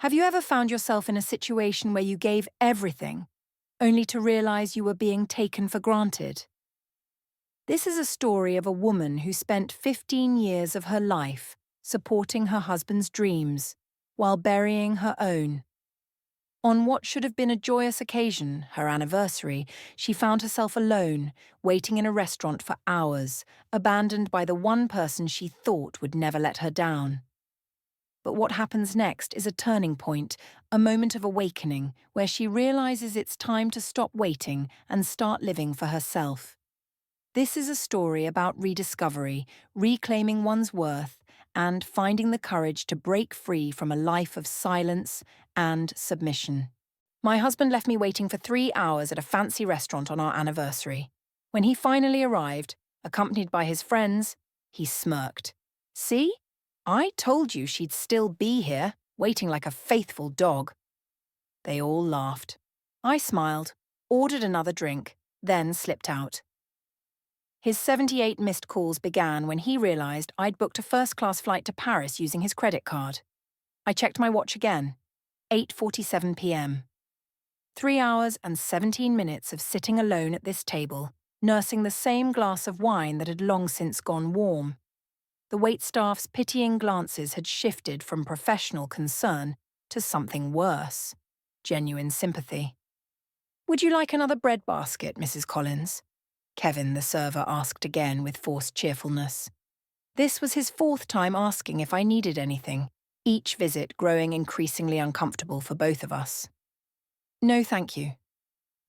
Have you ever found yourself in a situation where you gave everything, only to realize you were being taken for granted? This is a story of a woman who spent 15 years of her life supporting her husband's dreams while burying her own. On what should have been a joyous occasion, her anniversary, she found herself alone, waiting in a restaurant for hours, abandoned by the one person she thought would never let her down. But what happens next is a turning point, a moment of awakening, where she realizes it's time to stop waiting and start living for herself. This is a story about rediscovery, reclaiming one's worth, and finding the courage to break free from a life of silence and submission. My husband left me waiting for 3 hours at a fancy restaurant on our anniversary. When he finally arrived, accompanied by his friends, he smirked. "See? I told you she'd still be here, waiting like a faithful dog." They all laughed. I smiled, ordered another drink, then slipped out. His 78 missed calls began when he realized I'd booked a first-class flight to Paris using his credit card. I checked my watch again. 8:47 p.m. 3 hours and 17 minutes of sitting alone at this table, nursing the same glass of wine that had long since gone warm. The waitstaff's pitying glances had shifted from professional concern to something worse, genuine sympathy. "Would you like another bread basket, Mrs. Collins?" Kevin, the server, asked again with forced cheerfulness. This was his 4th time asking if I needed anything, each visit growing increasingly uncomfortable for both of us. "No, thank you.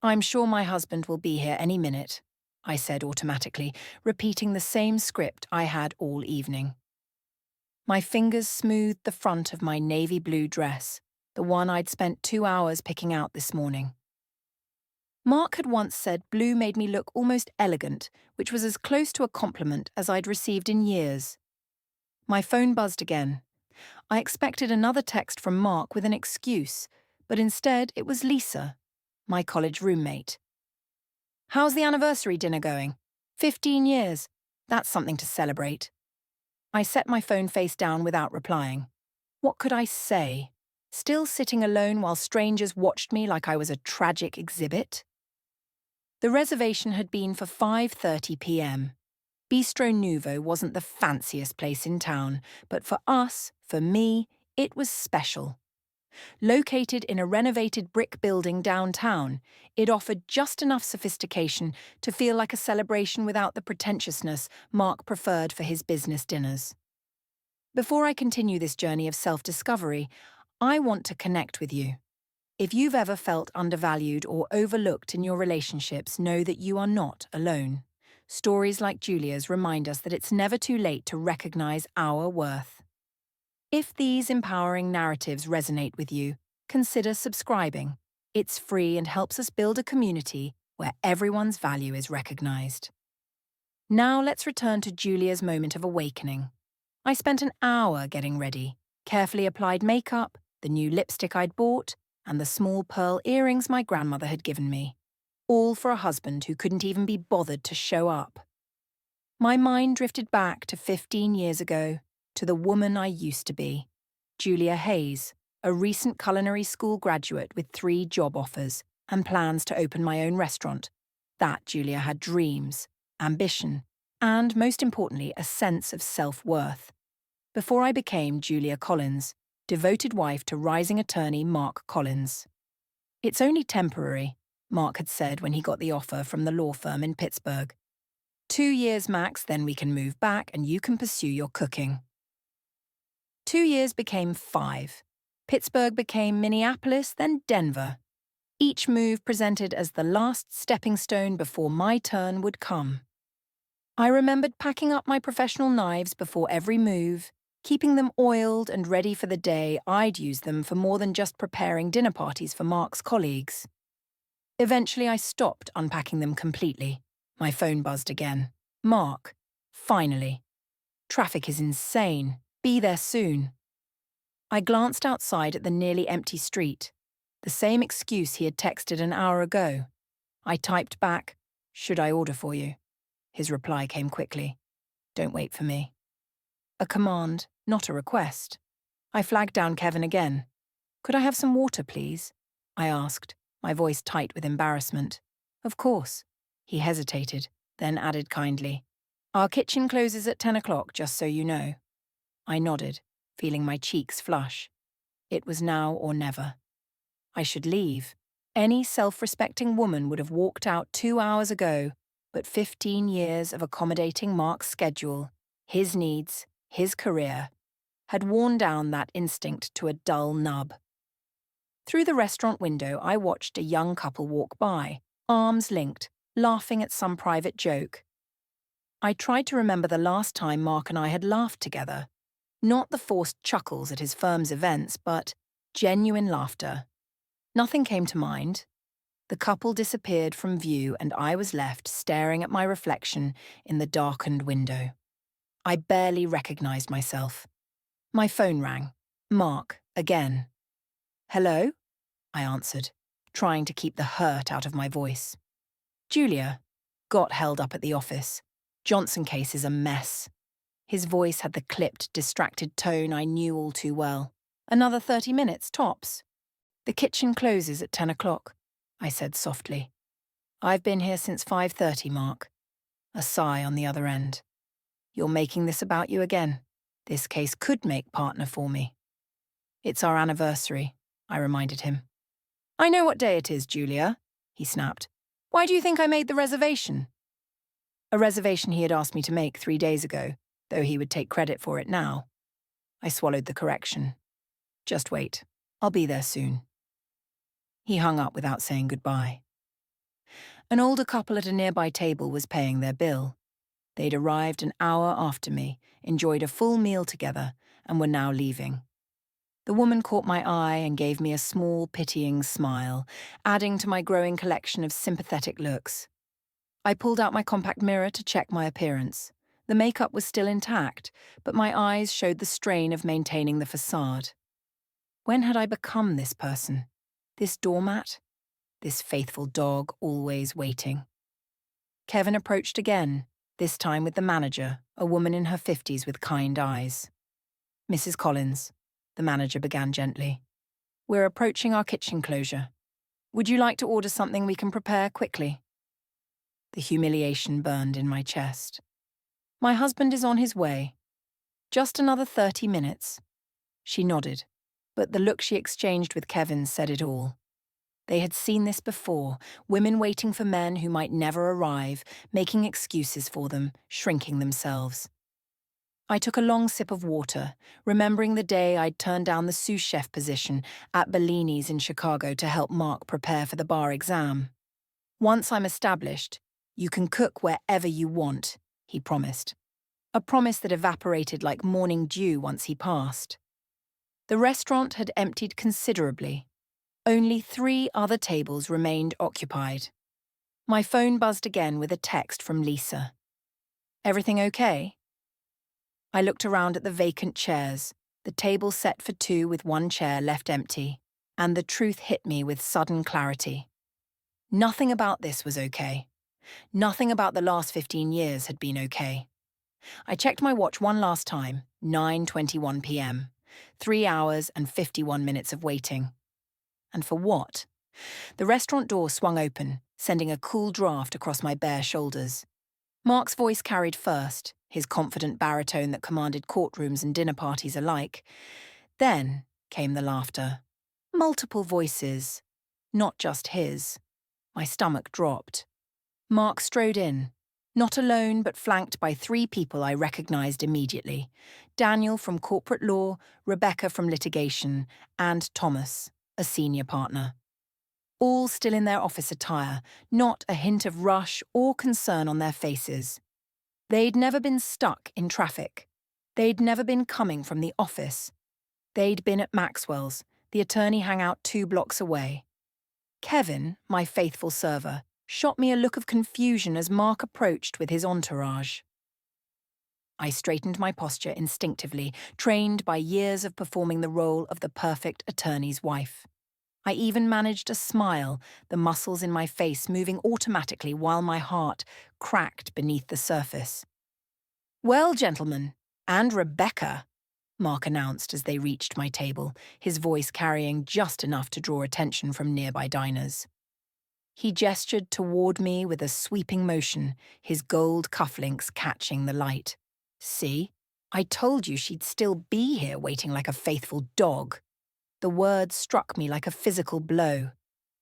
I'm sure my husband will be here any minute," I said automatically, repeating the same script I had all evening. My fingers smoothed the front of my navy blue dress, the one I'd spent 2 hours picking out this morning. Mark had once said blue made me look almost elegant, which was as close to a compliment as I'd received in years. My phone buzzed again. I expected another text from Mark with an excuse, but instead it was Lisa, my college roommate. "How's the anniversary dinner going? 15 years. That's something to celebrate." I set my phone face down without replying. What could I say? Still sitting alone while strangers watched me like I was a tragic exhibit? The reservation had been for 5:30 p.m. Bistro Nouveau wasn't the fanciest place in town, but for us, for me, it was special. Located in a renovated brick building downtown, it offered just enough sophistication to feel like a celebration without the pretentiousness Mark preferred for his business dinners. Before I continue this journey of self-discovery, I want to connect with you. If you've ever felt undervalued or overlooked in your relationships, know that you are not alone. Stories like Julia's remind us that it's never too late to recognize our worth. If these empowering narratives resonate with you, consider subscribing. It's free and helps us build a community where everyone's value is recognized. Now let's return to Julia's moment of awakening. I spent an hour getting ready, carefully applied makeup, the new lipstick I'd bought, and the small pearl earrings my grandmother had given me, all for a husband who couldn't even be bothered to show up. My mind drifted back to 15 years ago, to the woman I used to be, Julia Hayes, a recent culinary school graduate with 3 job offers and plans to open my own restaurant. That Julia had dreams, ambition, and, most importantly, a sense of self-worth. Before I became Julia Collins, devoted wife to rising attorney Mark Collins. "It's only temporary," Mark had said when he got the offer from the law firm in Pittsburgh. 2 years max, then we can move back and you can pursue your cooking." 2 years became 5. Pittsburgh became Minneapolis, then Denver. Each move presented as the last stepping stone before my turn would come. I remembered packing up my professional knives before every move, keeping them oiled and ready for the day I'd use them for more than just preparing dinner parties for Mark's colleagues. Eventually, I stopped unpacking them completely. My phone buzzed again. "Mark, finally. Traffic is insane. Be there soon." I glanced outside at the nearly empty street. The same excuse he had texted an hour ago. I typed back, "Should I order for you?" His reply came quickly. "Don't wait for me." A command, not a request. I flagged down Kevin again. Could I have some water, please? I asked, my voice tight with embarrassment. Of course. He hesitated, then added kindly, Our kitchen closes at 10 o'clock, just so you know. I nodded, feeling my cheeks flush. It was now or never. I should leave. Any self-respecting woman would have walked out 2 hours ago, but 15 years of accommodating Mark's schedule, his needs, his career, had worn down that instinct to a dull nub. Through the restaurant window, I watched a young couple walk by, arms linked, laughing at some private joke. I tried to remember the last time Mark and I had laughed together. Not the forced chuckles at his firm's events, but genuine laughter. Nothing came to mind. The couple disappeared from view and I was left staring at my reflection in the darkened window. I barely recognized myself. My phone rang. Mark, again. Hello? I answered, trying to keep the hurt out of my voice. Julia. Got held up at the office. Johnson case is a mess. His voice had the clipped, distracted tone I knew all too well. Another 30 minutes, tops. The kitchen closes at 10 o'clock, I said softly. I've been here since 5:30, Mark. A sigh on the other end. You're making this about you again. This case could make partner for me. It's our anniversary, I reminded him. I know what day it is, Julia, he snapped. Why do you think I made the reservation? A reservation he had asked me to make 3 days ago, though he would take credit for it now. I swallowed the correction. Just wait. I'll be there soon. He hung up without saying goodbye. An older couple at a nearby table was paying their bill. They'd arrived an hour after me, enjoyed a full meal together, and were now leaving. The woman caught my eye and gave me a small, pitying smile, adding to my growing collection of sympathetic looks. I pulled out my compact mirror to check my appearance. The makeup was still intact, but my eyes showed the strain of maintaining the facade. When had I become this person? This doormat? This faithful dog always waiting? Kevin approached again, this time with the manager, a woman in her 50s with kind eyes. Mrs. Collins, the manager began gently. We're approaching our kitchen closure. Would you like to order something we can prepare quickly? The humiliation burned in my chest. My husband is on his way. Just another 30 minutes. She nodded, but the look she exchanged with Kevin said it all. They had seen this before, women waiting for men who might never arrive, making excuses for them, shrinking themselves. I took a long sip of water, remembering the day I'd turned down the sous chef position at Bellini's in Chicago to help Mark prepare for the bar exam. Once I'm established, you can cook wherever you want, he promised. A promise that evaporated like morning dew once he passed. The restaurant had emptied considerably. Only 3 other tables remained occupied. My phone buzzed again with a text from Lisa. Everything okay? I looked around at the vacant chairs, the table set for 2 with 1 chair left empty, and the truth hit me with sudden clarity. Nothing about this was okay. Nothing about the last 15 years had been okay. I checked my watch one last time, 9:21 p.m. 3 hours and 51 minutes of waiting. And for what? The restaurant door swung open, sending a cool draft across my bare shoulders. Mark's voice carried first, his confident baritone that commanded courtrooms and dinner parties alike. Then came the laughter. Multiple voices, not just his. My stomach dropped. Mark strode in, not alone but flanked by 3 people I recognized immediately. Daniel from corporate law, Rebecca from litigation, and Thomas, a senior partner. All still in their office attire, not a hint of rush or concern on their faces. They'd never been stuck in traffic. They'd never been coming from the office. They'd been at Maxwell's, the attorney hangout 2 blocks away. Kevin, my faithful server, shot me a look of confusion as Mark approached with his entourage. I straightened my posture instinctively, trained by years of performing the role of the perfect attorney's wife. I even managed a smile, the muscles in my face moving automatically while my heart cracked beneath the surface. Well, gentlemen, and Rebecca, Mark announced as they reached my table, his voice carrying just enough to draw attention from nearby diners. He gestured toward me with a sweeping motion, his gold cufflinks catching the light. "See? I told you she'd still be here waiting like a faithful dog." The words struck me like a physical blow.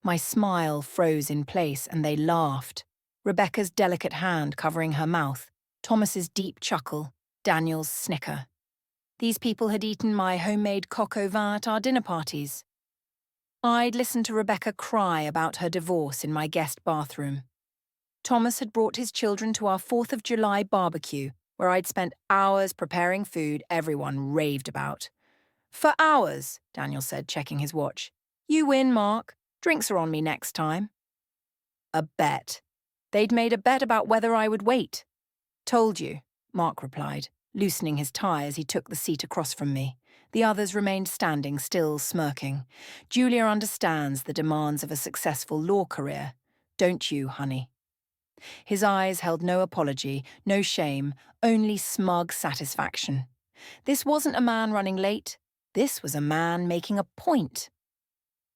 My smile froze in place and they laughed. Rebecca's delicate hand covering her mouth, Thomas's deep chuckle, Daniel's snicker. These people had eaten my homemade coq au vin at our dinner parties. I'd listened to Rebecca cry about her divorce in my guest bathroom. Thomas had brought his children to our 4th of July barbecue, where I'd spent hours preparing food everyone raved about. "For hours," Daniel said, checking his watch. "You win, Mark. Drinks are on me next time." A bet. They'd made a bet about whether I would wait. "Told you," Mark replied, loosening his tie as he took the seat across from me. The others remained standing, still smirking. "Julia understands the demands of a successful law career. Don't you, honey?" His eyes held no apology, no shame, only smug satisfaction. This wasn't a man running late. This was a man making a point.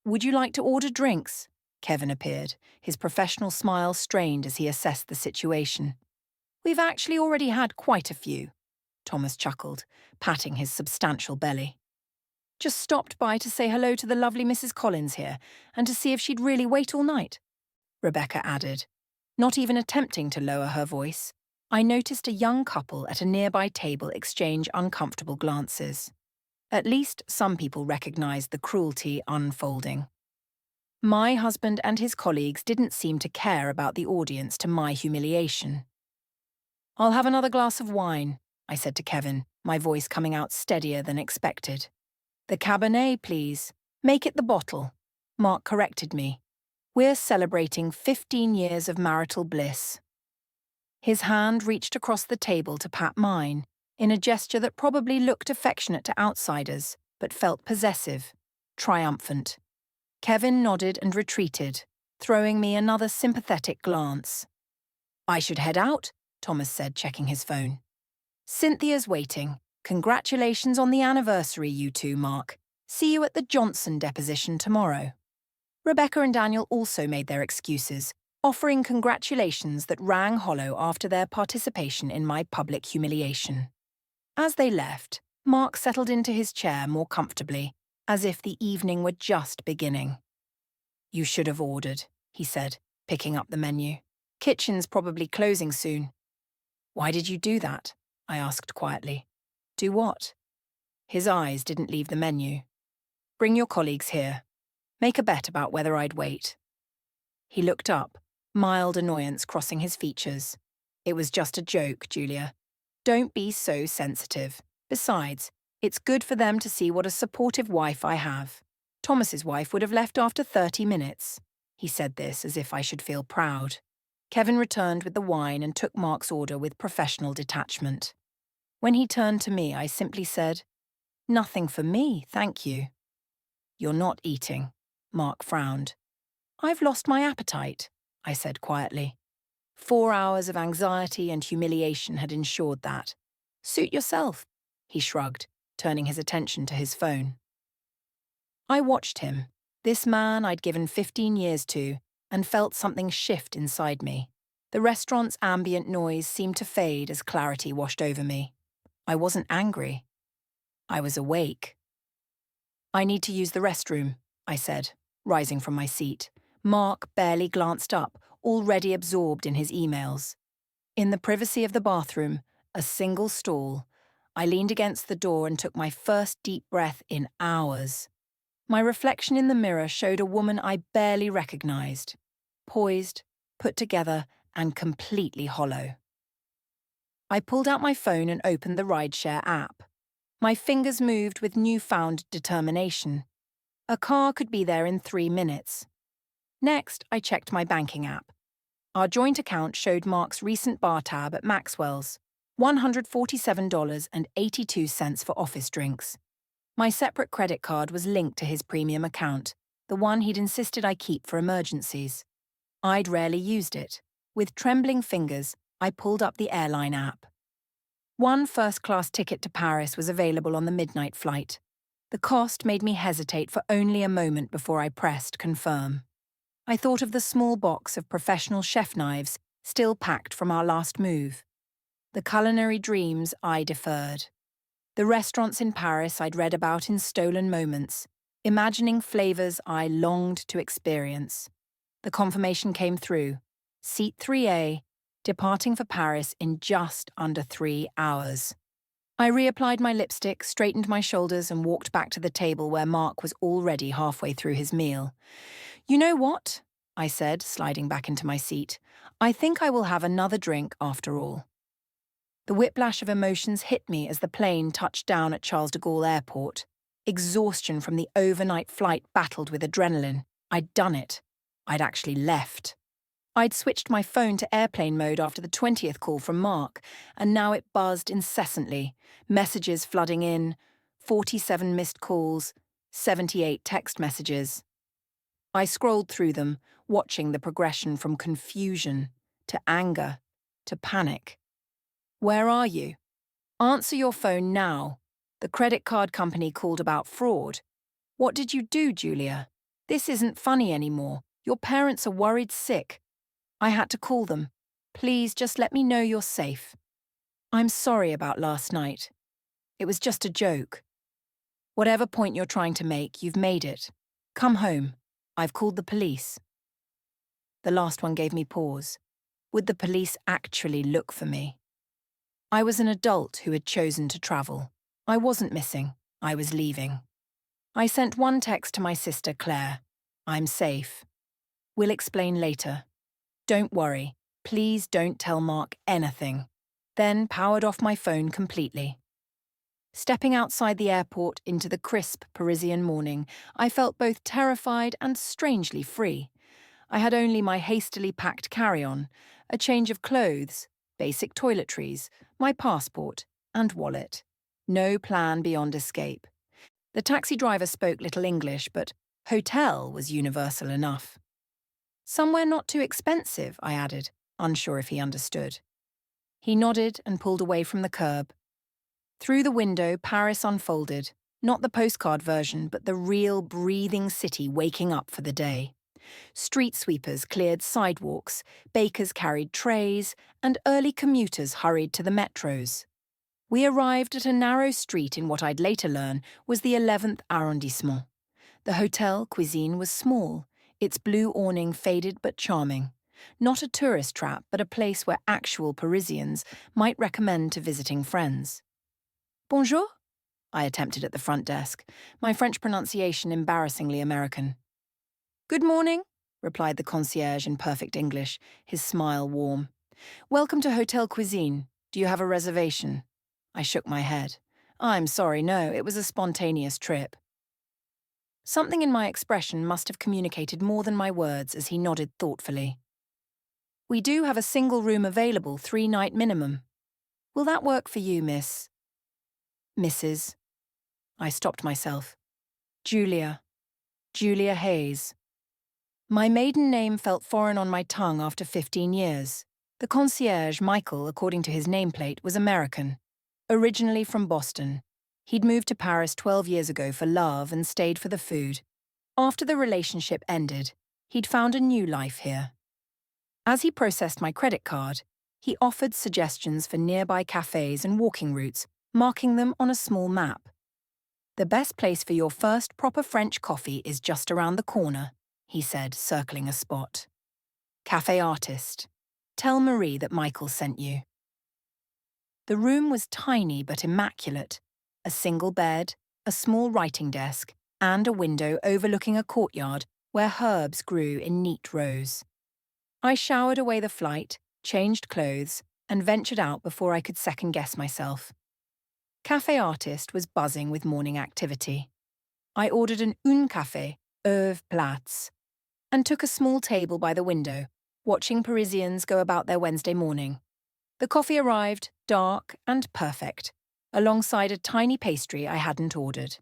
"Would you like to order drinks?" Kevin appeared, his professional smile strained as he assessed the situation. "We've actually already had quite a few," Thomas chuckled, patting his substantial belly. "Just stopped by to say hello to the lovely Mrs. Collins here and to see if she'd really wait all night," Rebecca added, not even attempting to lower her voice. I noticed a young couple at a nearby table exchange uncomfortable glances. At least some people recognized the cruelty unfolding. My husband and his colleagues didn't seem to care about the audience to my humiliation. "I'll have another glass of wine," I said to Kevin, my voice coming out steadier than expected. "The Cabernet, please. Make it the bottle," Mark corrected me. "We're celebrating 15 years of marital bliss." His hand reached across the table to pat mine, in a gesture that probably looked affectionate to outsiders, but felt possessive, triumphant. Kevin nodded and retreated, throwing me another sympathetic glance. "I should head out," Thomas said, checking his phone. "Cynthia's waiting. Congratulations on the anniversary, you two, Mark. See you at the Johnson deposition tomorrow." Rebecca and Daniel also made their excuses, offering congratulations that rang hollow after their participation in my public humiliation. As they left, Mark settled into his chair more comfortably, as if the evening were just beginning. "You should have ordered," he said, picking up the menu. "Kitchen's probably closing soon." "Why did you do that?" I asked quietly. "Do what?" His eyes didn't leave the menu. "Bring your colleagues here. Make a bet about whether I'd wait." He looked up, mild annoyance crossing his features. "It was just a joke, Julia. Don't be so sensitive. Besides, it's good for them to see what a supportive wife I have. Thomas's wife would have left after 30 minutes. He said this as if I should feel proud. Kevin returned with the wine and took Mark's order with professional detachment. When he turned to me, I simply said, "Nothing for me, thank you." "You're not eating," Mark frowned. "I've lost my appetite," I said quietly. 4 hours of anxiety and humiliation had ensured that. "Suit yourself," he shrugged, turning his attention to his phone. I watched him, this man I'd given 15 years to, and felt something shift inside me. The restaurant's ambient noise seemed to fade as clarity washed over me. I wasn't angry. I was awake. "I need to use the restroom," I said, rising from my seat. Mark barely glanced up, already absorbed in his emails. In the privacy of the bathroom, a single stall, I leaned against the door and took my first deep breath in hours. My reflection in the mirror showed a woman I barely recognized, poised, put together, and completely hollow. I pulled out my phone and opened the rideshare app. My fingers moved with newfound determination. A car could be there in 3 minutes. Next, I checked my banking app. Our joint account showed Mark's recent bar tab at Maxwell's, $147.82 for office drinks. My separate credit card was linked to his premium account, the one he'd insisted I keep for emergencies. I'd rarely used it. With trembling fingers, I pulled up the airline app. One first-class ticket to Paris was available on the midnight flight. The cost made me hesitate for only a moment before I pressed confirm. I thought of the small box of professional chef knives still packed from our last move. The culinary dreams I deferred. The restaurants in Paris I'd read about in stolen moments, imagining flavors I longed to experience. The confirmation came through. Seat 3A, departing for Paris in just under 3 hours. I reapplied my lipstick, straightened my shoulders, and walked back to the table where Mark was already halfway through his meal. "You know what?" I said, sliding back into my seat. "I think I will have another drink after all." The whiplash of emotions hit me as the plane touched down at Charles de Gaulle Airport. Exhaustion from the overnight flight battled with adrenaline. I'd done it. I'd actually left. I'd switched my phone to airplane mode after the 20th call from Mark, and now it buzzed incessantly, messages flooding in, 47 missed calls, 78 text messages. I scrolled through them, watching the progression from confusion to anger to panic. "Where are you? Answer your phone now. The credit card company called about fraud. What did you do, Julia? This isn't funny anymore. Your parents are worried sick. I had to call them. Please just let me know you're safe. I'm sorry about last night. It was just a joke. Whatever point you're trying to make, you've made it. Come home. I've called the police." The last one gave me pause. Would the police actually look for me? I was an adult who had chosen to travel. I wasn't missing. I was leaving. I sent one text to my sister, Claire. "I'm safe. We'll explain later. Don't worry. Please don't tell Mark anything." Then powered off my phone completely. Stepping outside the airport into the crisp Parisian morning, I felt both terrified and strangely free. I had only my hastily packed carry-on, a change of clothes, basic toiletries, my passport, and wallet. No plan beyond escape. The taxi driver spoke little English, but hotel was universal enough. "Somewhere not too expensive," I added, unsure if he understood. He nodded and pulled away from the curb. Through the window, Paris unfolded, not the postcard version, but the real breathing city waking up for the day. Street sweepers cleared sidewalks, bakers carried trays, and early commuters hurried to the metros. We arrived at a narrow street in what I'd later learn was the 11th arrondissement. The hotel cuisine was small, its blue awning faded but charming. Not a tourist trap, but a place where actual Parisians might recommend to visiting friends. "Bonjour?" I attempted at the front desk, my French pronunciation embarrassingly American. "Good morning," replied the concierge in perfect English, his smile warm. "Welcome to Hotel Cuisine. Do you have a reservation?" I shook my head. "I'm sorry, no, it was a spontaneous trip." Something in my expression must have communicated more than my words as he nodded thoughtfully. "We do have a single room available, 3-night minimum. Will that work for you, Mrs. I stopped myself. Julia Hayes. My maiden name felt foreign on my tongue after 15 years. The concierge, Michael, according to his nameplate, was American. Originally from Boston. He'd moved to Paris 12 years ago for love and stayed for the food. After the relationship ended, he'd found a new life here. As he processed my credit card, he offered suggestions for nearby cafes and walking routes, marking them on a small map. "The best place for your first proper French coffee is just around the corner," he said, circling a spot. "Café Artist. Tell Marie that Michael sent you." The room was tiny but immaculate. A single bed, a small writing desk, and a window overlooking a courtyard where herbs grew in neat rows. I showered away the flight, changed clothes, and ventured out before I could second-guess myself. Café Artist was buzzing with morning activity. I ordered an un café, Herve Plats, and took a small table by the window, watching Parisians go about their Wednesday morning. The coffee arrived, dark and perfect, alongside a tiny pastry I hadn't ordered.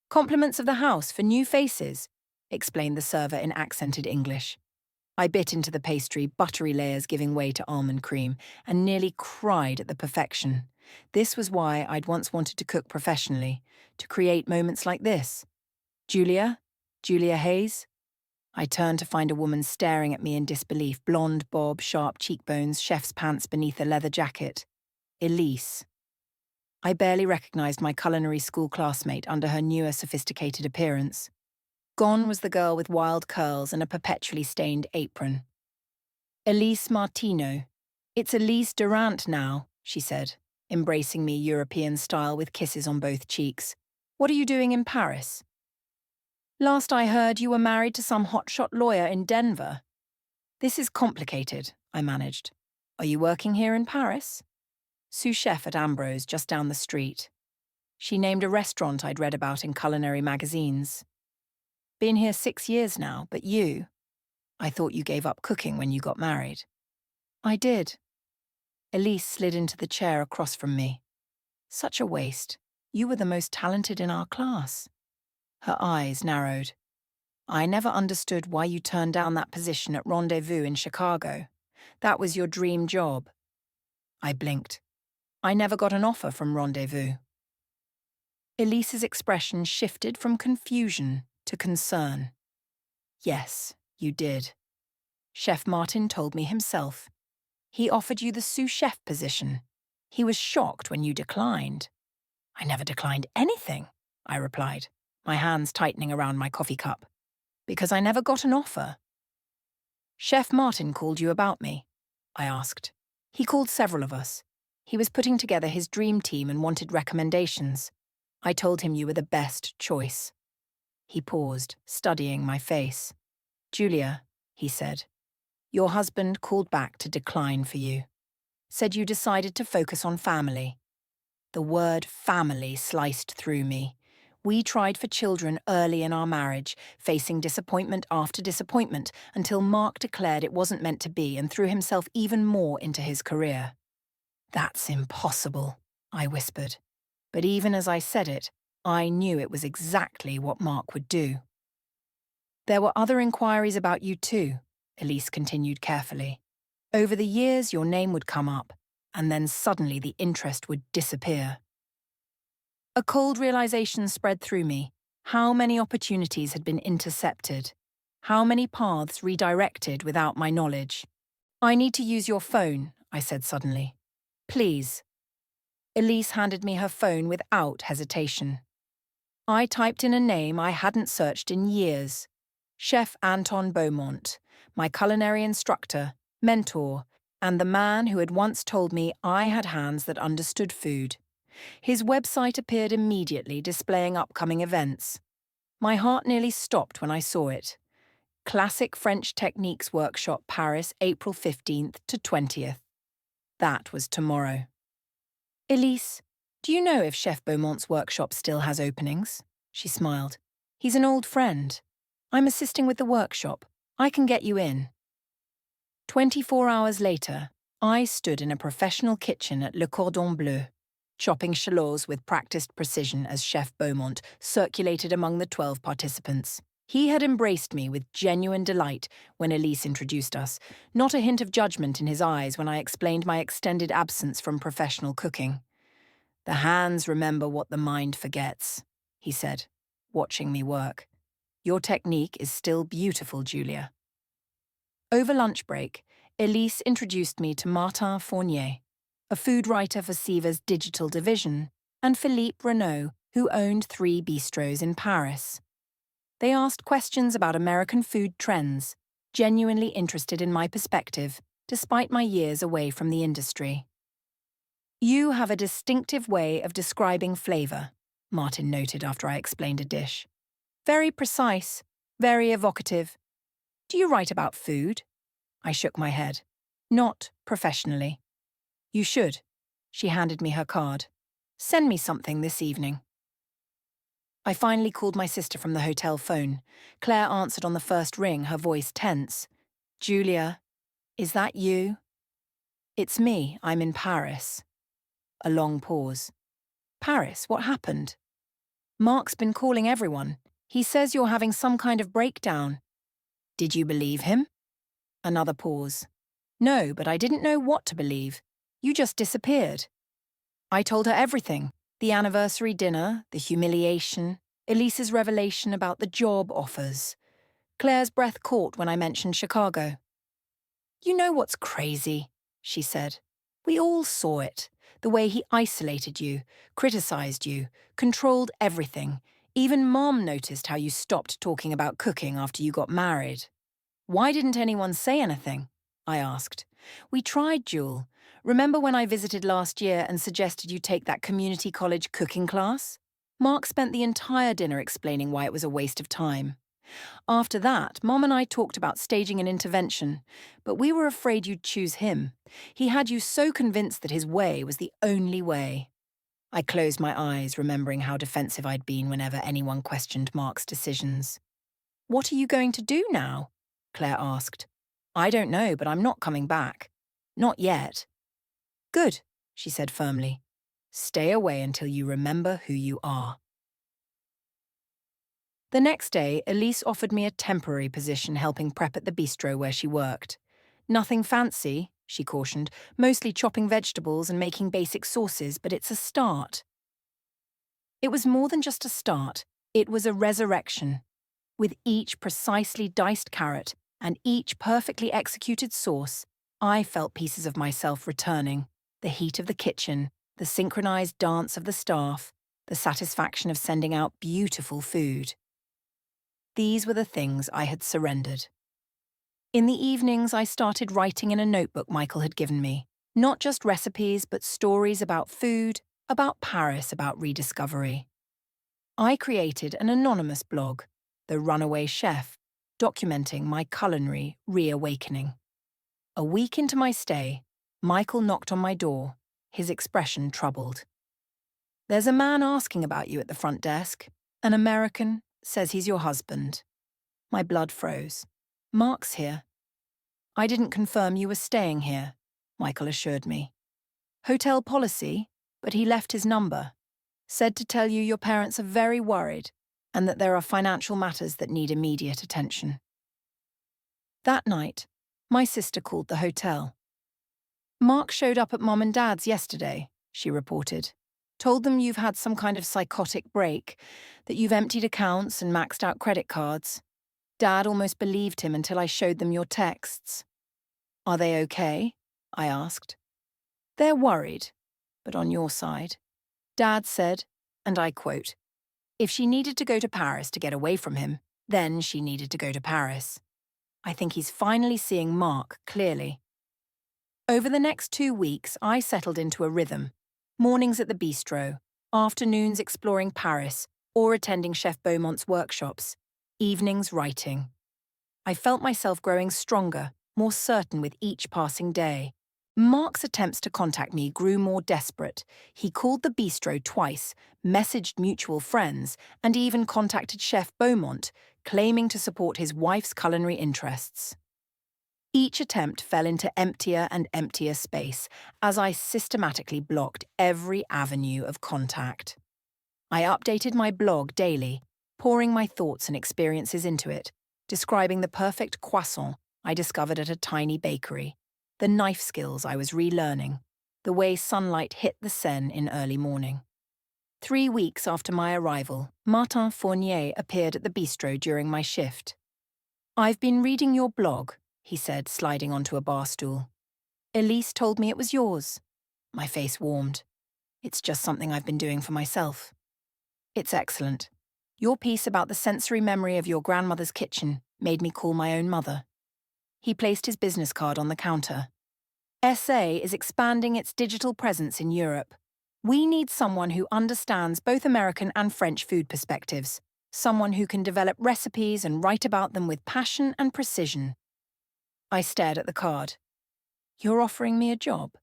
"Compliments of the house for new faces," explained the server in accented English. I bit into the pastry, buttery layers giving way to almond cream, and nearly cried at the perfection. This was why I'd once wanted to cook professionally, to create moments like this. Julia? Julia Hayes? I turned to find a woman staring at me in disbelief, blonde bob, sharp cheekbones, chef's pants beneath a leather jacket. Elise. I barely recognized my culinary school classmate under her newer, sophisticated appearance. Gone was the girl with wild curls and a perpetually stained apron. Elise Martino. It's Elise Durant now, she said, embracing me European style with kisses on both cheeks. What are you doing in Paris? Last I heard, you were married to some hotshot lawyer in Denver. This is complicated, I managed. Are you working here in Paris? Sous chef at Ambrose, just down the street. She named a restaurant I'd read about in culinary magazines. Been here 6 years now, but you? I thought you gave up cooking when you got married. I did. Elise slid into the chair across from me. Such a waste. You were the most talented in our class. Her eyes narrowed. I never understood why you turned down that position at Rendezvous in Chicago. That was your dream job. I blinked. I never got an offer from Rendezvous. Elise's expression shifted from confusion to concern. Yes, you did. Chef Martin told me himself. He offered you the sous chef position. He was shocked when you declined. I never declined anything, I replied, my hands tightening around my coffee cup. Because I never got an offer. Chef Martin called you about me, I asked. He called several of us. He was putting together his dream team and wanted recommendations. I told him you were the best choice. He paused, studying my face. Julia, he said, your husband called back to decline for you. Said you decided to focus on family. The word family sliced through me. We tried for children early in our marriage, facing disappointment after disappointment, until Mark declared it wasn't meant to be and threw himself even more into his career. That's impossible, I whispered. But even as I said it, I knew it was exactly what Mark would do. There were other inquiries about you too, Elise continued carefully. Over the years, your name would come up, and then suddenly the interest would disappear. A cold realization spread through me. How many opportunities had been intercepted? How many paths redirected without my knowledge? I need to use your phone, I said suddenly. Please. Elise handed me her phone without hesitation. I typed in a name I hadn't searched in years. Chef Anton Beaumont, my culinary instructor, mentor, and the man who had once told me I had hands that understood food. His website appeared immediately, displaying upcoming events. My heart nearly stopped when I saw it. Classic French Techniques Workshop, Paris, April 15th to 20th. That was tomorrow. Elise, do you know if Chef Beaumont's workshop still has openings? She smiled. He's an old friend. I'm assisting with the workshop. I can get you in. 24 hours later, I stood in a professional kitchen at Le Cordon Bleu, chopping shallots with practiced precision as Chef Beaumont circulated among the 12 participants. He had embraced me with genuine delight when Elise introduced us, not a hint of judgment in his eyes when I explained my extended absence from professional cooking. The hands remember what the mind forgets, he said, watching me work. Your technique is still beautiful, Julia. Over lunch break, Elise introduced me to Martin Fournier, a food writer for Siva's digital division, and Philippe Renaud, who owned 3 bistros in Paris. They asked questions about American food trends, genuinely interested in my perspective, despite my years away from the industry. You have a distinctive way of describing flavor, Martin noted after I explained a dish. Very precise, very evocative. Do you write about food? I shook my head. Not professionally. You should. She handed me her card. Send me something this evening. I finally called my sister from the hotel phone. Claire answered on the first ring, her voice tense. Julia, is that you? It's me. I'm in Paris. A long pause. Paris, what happened? Mark's been calling everyone. He says you're having some kind of breakdown. Did you believe him? Another pause. No, but I didn't know what to believe. You just disappeared. I told her everything: the anniversary dinner, the humiliation, Elise's revelation about the job offers. Claire's breath caught when I mentioned Chicago. "You know what's crazy?" she said. "We all saw it. The way he isolated you, criticized you, controlled everything. Even Mom noticed how you stopped talking about cooking after you got married." "Why didn't anyone say anything?" I asked. "We tried, Jewel. Remember when I visited last year and suggested you take that community college cooking class? Mark spent the entire dinner explaining why it was a waste of time. After that, Mom and I talked about staging an intervention, but we were afraid you'd choose him. He had you so convinced that his way was the only way." I closed my eyes, remembering how defensive I'd been whenever anyone questioned Mark's decisions. "What are you going to do now?" Claire asked. "I don't know, but I'm not coming back. Not yet." "Good," she said firmly. "Stay away until you remember who you are." The next day, Elise offered me a temporary position helping prep at the bistro where she worked. "Nothing fancy," she cautioned, "mostly chopping vegetables and making basic sauces, but it's a start." It was more than just a start. It was a resurrection. With each precisely diced carrot and each perfectly executed sauce, I felt pieces of myself returning: the heat of the kitchen, the synchronized dance of the staff, the satisfaction of sending out beautiful food. These were the things I had surrendered. In the evenings, I started writing in a notebook Michael had given me. Not just recipes, but stories about food, about Paris, about rediscovery. I created an anonymous blog, The Runaway Chef, documenting my culinary reawakening. A week into my stay, Michael knocked on my door, his expression troubled. "There's a man asking about you at the front desk. An American, says he's your husband." My blood froze. "Mark's here." "I didn't confirm you were staying here," Michael assured me. "Hotel policy, but he left his number. Said to tell you your parents are very worried and that there are financial matters that need immediate attention." That night, my sister called the hotel. "Mark showed up at Mom and Dad's yesterday," she reported. "Told them you've had some kind of psychotic break, that you've emptied accounts and maxed out credit cards. Dad almost believed him until I showed them your texts." "Are they okay?" I asked. "They're worried, but on your side." Dad said, and I quote, "If she needed to go to Paris to get away from him, then she needed to go to Paris. I think he's finally seeing Mark clearly." Over the next 2 weeks, I settled into a rhythm. Mornings at the bistro, afternoons exploring Paris or attending Chef Beaumont's workshops, evenings writing. I felt myself growing stronger, more certain with each passing day. Mark's attempts to contact me grew more desperate. He called the bistro twice, messaged mutual friends, and even contacted Chef Beaumont, claiming to support his wife's culinary interests. Each attempt fell into emptier and emptier space as I systematically blocked every avenue of contact. I updated my blog daily, pouring my thoughts and experiences into it, describing the perfect croissant I discovered at a tiny bakery, the knife skills I was relearning, the way sunlight hit the Seine in early morning. 3 weeks after my arrival, Martin Fournier appeared at the bistro during my shift. "I've been reading your blog," he said, sliding onto a bar stool. "Elise told me it was yours." My face warmed. "It's just something I've been doing for myself." "It's excellent. Your piece about the sensory memory of your grandmother's kitchen made me call my own mother." He placed his business card on the counter. "SA is expanding its digital presence in Europe. We need someone who understands both American and French food perspectives, someone who can develop recipes and write about them with passion and precision." I stared at the card. "You're offering me a job?"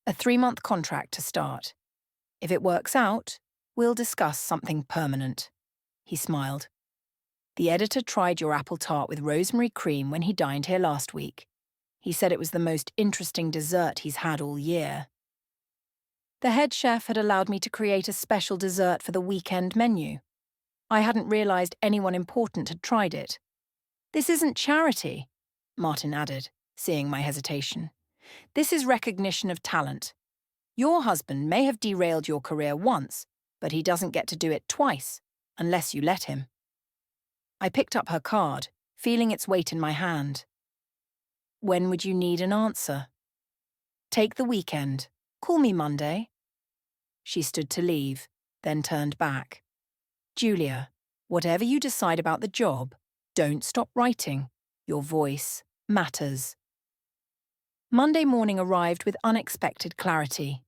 "A 3-month contract to start. If it works out, we'll discuss something permanent." He smiled. "The editor tried your apple tart with rosemary cream when he dined here last week. He said it was the most interesting dessert he's had all year." The head chef had allowed me to create a special dessert for the weekend menu. I hadn't realized anyone important had tried it. "This isn't charity," Martin added, seeing my hesitation. "This is recognition of talent. Your husband may have derailed your career once, but he doesn't get to do it twice, unless you let him. I picked up her card, feeling its weight in my hand. When would you need an answer? Take the weekend. Call me Monday. She stood to leave, then turned back. Julia, whatever you decide about the job, don't stop writing. Your voice matters. Monday morning arrived with unexpected clarity.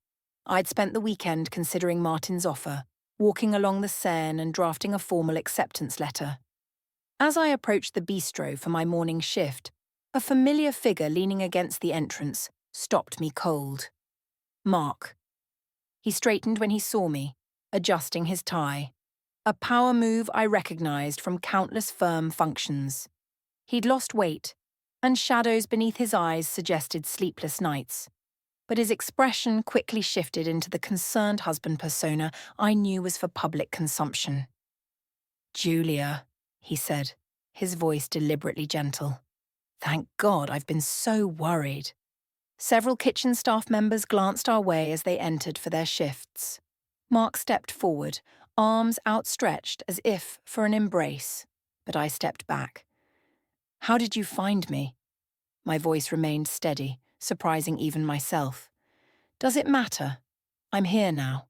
I'd spent the weekend considering Martin's offer, walking along the Seine and drafting a formal acceptance letter. As I approached the bistro for my morning shift, a familiar figure leaning against the entrance stopped me cold. Mark. He straightened when he saw me, adjusting his tie. A power move I recognized from countless firm functions. He'd lost weight, and shadows beneath his eyes suggested sleepless nights. But his expression quickly shifted into the concerned husband persona I knew was for public consumption. Julia, he said, his voice deliberately gentle. Thank God, I've been so worried. Several kitchen staff members glanced our way as they entered for their shifts. Mark stepped forward, arms outstretched as if for an embrace, but I stepped back. How did you find me? My voice remained steady, surprising even myself. Does it matter? I'm here now.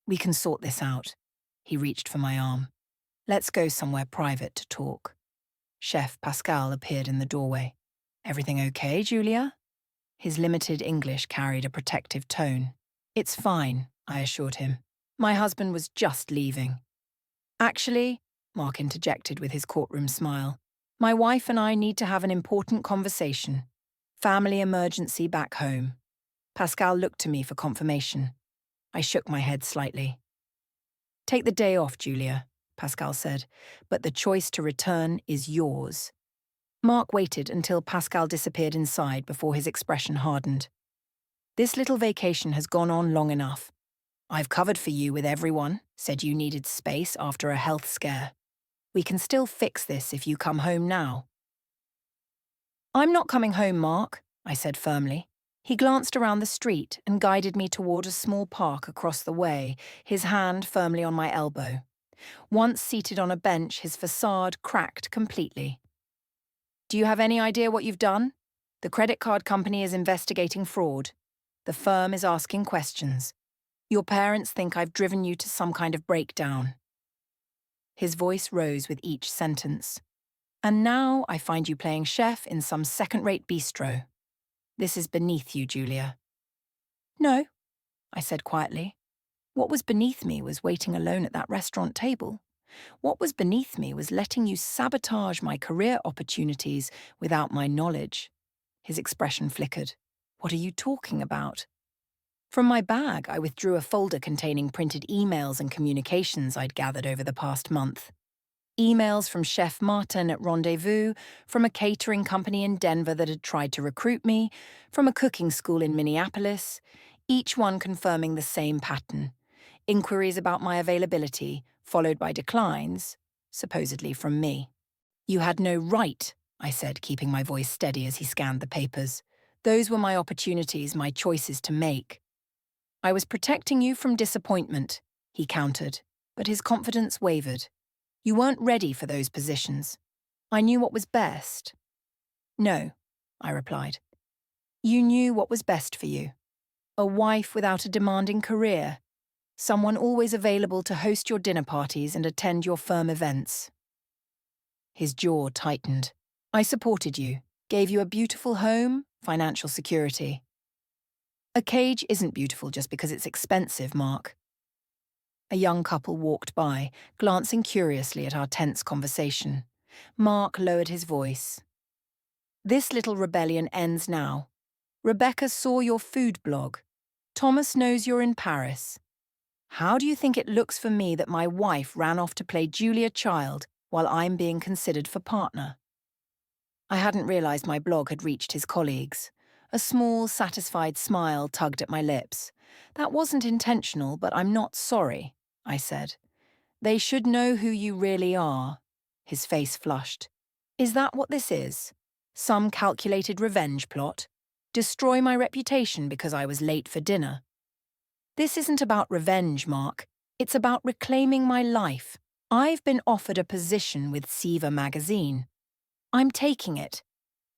We can sort this out. He reached for my arm. Let's go somewhere private to talk. Chef Pascal appeared in the doorway. Everything okay, Julia? His limited English carried a protective tone. It's fine, I assured him. My husband was just leaving. Actually, Mark interjected with his courtroom smile, my wife and I need to have an important conversation. Family emergency back home. Pascal looked to me for confirmation. I shook my head slightly. Take the day off, Julia, Pascal said, but the choice to return is yours. Mark waited until Pascal disappeared inside before his expression hardened. This little vacation has gone on long enough. I've covered for you with everyone, said you needed space after a health scare. We can still fix this if you come home now. I'm not coming home, Mark, I said firmly. He glanced around the street and guided me toward a small park across the way, his hand firmly on my elbow. Once seated on a bench, his facade cracked completely. Do you have any idea what you've done? The credit card company is investigating fraud. The firm is asking questions. Your parents think I've driven you to some kind of breakdown. His voice rose with each sentence. And now I find you playing chef in some second-rate bistro. This is beneath you, Julia. No, I said quietly. What was beneath me was waiting alone at that restaurant table. What was beneath me was letting you sabotage my career opportunities without my knowledge. His expression flickered. What are you talking about? From my bag, I withdrew a folder containing printed emails and communications I'd gathered over the past month. Emails from Chef Martin at Rendezvous, from a catering company in Denver that had tried to recruit me, from a cooking school in Minneapolis, each one confirming the same pattern. Inquiries about my availability, followed by declines, supposedly from me. You had no right, I said, keeping my voice steady as he scanned the papers. Those were my opportunities, my choices to make. I was protecting you from disappointment, he countered, but his confidence wavered. You weren't ready for those positions. I knew what was best. No, I replied. You knew what was best for you. A wife without a demanding career. Someone always available to host your dinner parties and attend your firm events. His jaw tightened. I supported you, gave you a beautiful home, financial security. A cage isn't beautiful just because it's expensive, Mark. A young couple walked by, glancing curiously at our tense conversation. Mark lowered his voice. This little rebellion ends now. Rebecca saw your food blog. Thomas knows you're in Paris. How do you think it looks for me that my wife ran off to play Julia Child while I'm being considered for partner? I hadn't realized my blog had reached his colleagues. A small, satisfied smile tugged at my lips. That wasn't intentional, but I'm not sorry, I said. They should know who you really are. His face flushed. Is that what this is? Some calculated revenge plot? Destroy my reputation because I was late for dinner? This isn't about revenge, Mark. It's about reclaiming my life. I've been offered a position with Siva magazine. I'm taking it.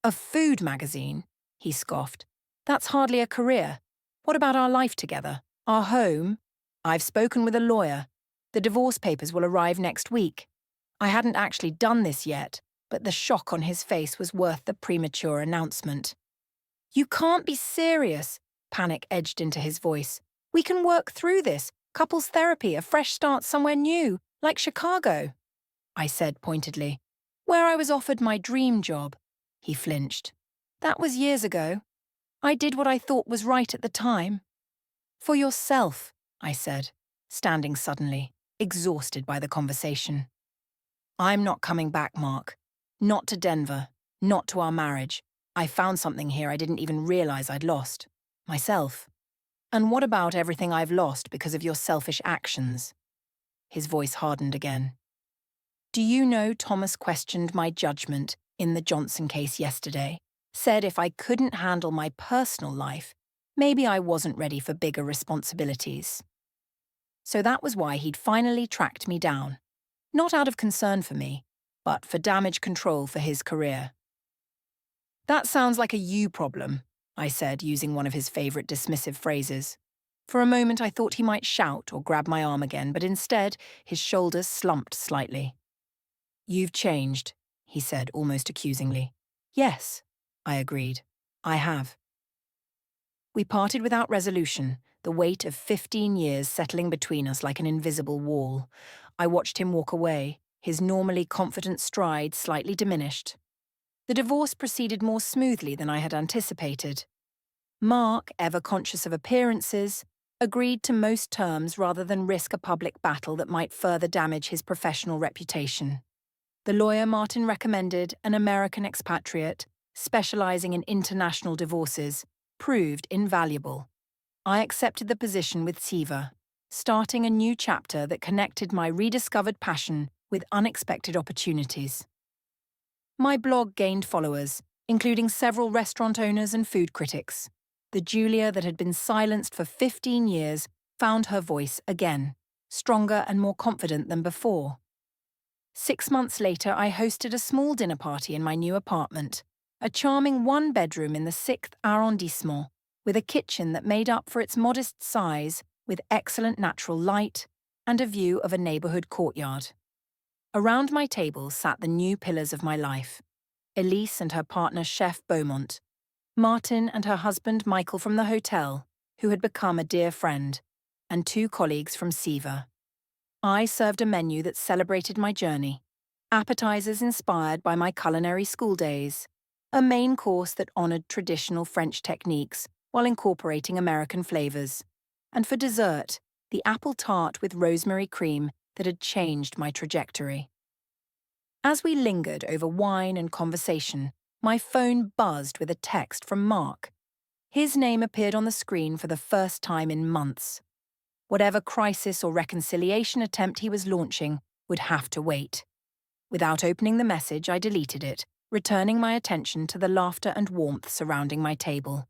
A food magazine? He scoffed. That's hardly a career. What about our life together? Our home? I've spoken with a lawyer. The divorce papers will arrive next week. I hadn't actually done this yet, but the shock on his face was worth the premature announcement. You can't be serious, panic edged into his voice. We can work through this. Couples therapy, a fresh start somewhere new, like Chicago. I said pointedly. Where I was offered my dream job. He flinched. That was years ago. I did what I thought was right at the time. For yourself, I said, standing suddenly, exhausted by the conversation. I'm not coming back, Mark. Not to Denver. Not to our marriage. I found something here I didn't even realize I'd lost. Myself. And what about everything I've lost because of your selfish actions? His voice hardened again. Do you know Thomas questioned my judgment in the Johnson case yesterday? Said if I couldn't handle my personal life, maybe I wasn't ready for bigger responsibilities. So that was why he'd finally tracked me down. Not out of concern for me, but for damage control for his career. That sounds like a you problem, I said, using one of his favorite dismissive phrases. For a moment I thought he might shout or grab my arm again, but instead his shoulders slumped slightly. You've changed, he said almost accusingly. Yes, I agreed. I have. We parted without resolution, the weight of 15 years settling between us like an invisible wall. I watched him walk away, his normally confident stride slightly diminished. The divorce proceeded more smoothly than I had anticipated. Mark, ever conscious of appearances, agreed to most terms rather than risk a public battle that might further damage his professional reputation. The lawyer Martin recommended, an American expatriate, specializing in international divorces, proved invaluable. I accepted the position with Siva, starting a new chapter that connected my rediscovered passion with unexpected opportunities. My blog gained followers, including several restaurant owners and food critics. The Julia that had been silenced for 15 years found her voice again, stronger and more confident than before. 6 months later, I hosted a small dinner party in my new apartment, a charming one-bedroom in the 6th arrondissement, with a kitchen that made up for its modest size with excellent natural light and a view of a neighborhood courtyard. Around my table sat the new pillars of my life, Elise and her partner Chef Beaumont, Martin and her husband Michael from the hotel, who had become a dear friend, and 2 colleagues from Siva. I served a menu that celebrated my journey, appetizers inspired by my culinary school days, a main course that honored traditional French techniques while incorporating American flavors, and for dessert, the apple tart with rosemary cream that had changed my trajectory. As we lingered over wine and conversation, my phone buzzed with a text from Mark. His name appeared on the screen for the first time in months. Whatever crisis or reconciliation attempt he was launching would have to wait. Without opening the message, I deleted it, returning my attention to the laughter and warmth surrounding my table.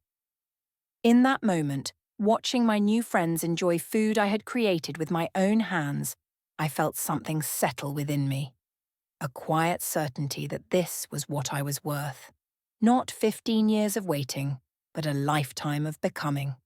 In that moment, watching my new friends enjoy food I had created with my own hands, I felt something settle within me. A quiet certainty that this was what I was worth. Not 15 years of waiting, but a lifetime of becoming.